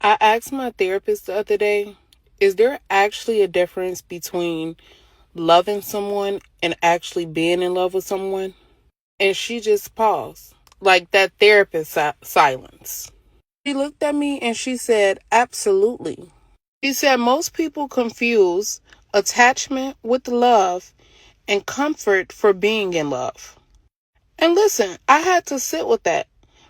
I asked my therapist the other day, is there actually a difference between loving someone and actually being in love with someone? And she just paused, like that therapist silence. She looked at me and she said, absolutely. She said, most people confuse attachment with love and comfort for being in love. And listen, I had to sit with that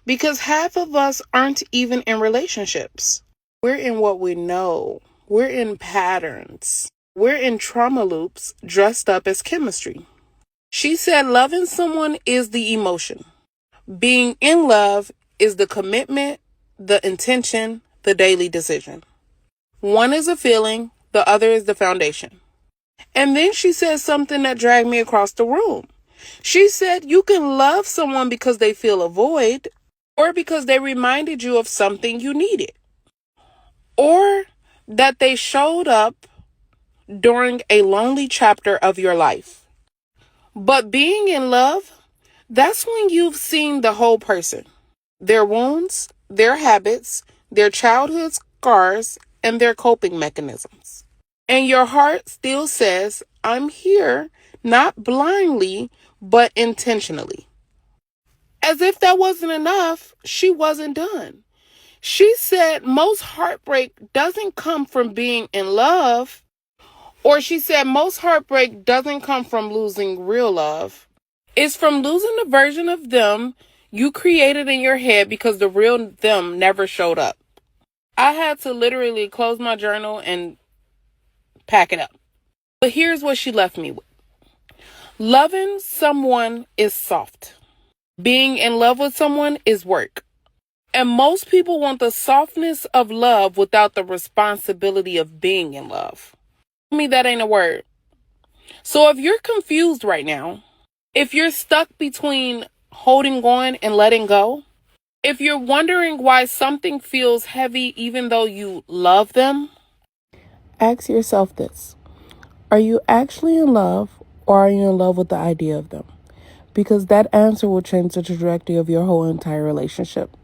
because half of us aren't even in relationships. We're in what we know. We're in patterns. We're in trauma loops dressed up as chemistry. She said loving someone is the emotion. Being in love is the commitment, the intention, the daily decision. One is a feeling, the other is the foundation. And then she said something that dragged me across the room. She said you can love someone because they fill a void, or because they reminded you of something you needed, or that they showed up during a lonely chapter of your life. But being in love, that's when you've seen the whole person, their wounds, their habits, their childhood scars, and their coping mechanisms. And your heart still says, I'm here, not blindly, but intentionally. As if that wasn't enough, she wasn't done. She said most heartbreak doesn't come from being in love, or she said most heartbreak doesn't come from losing real love. It's from losing the version of them you created in your head because the real them never showed up. I had to literally close my journal and pack it up. But here's what she left me with. Loving someone is soft. Being in love with someone is work. And most people want the softness of love without the responsibility of being in love. To me, that ain't a word. So if you're confused right now, if you're stuck between holding on and letting go, if you're wondering why something feels heavy even though you love them, ask yourself this. Are you actually in love, or are you in love with the idea of them? Because that answer will change the trajectory of your whole entire relationship.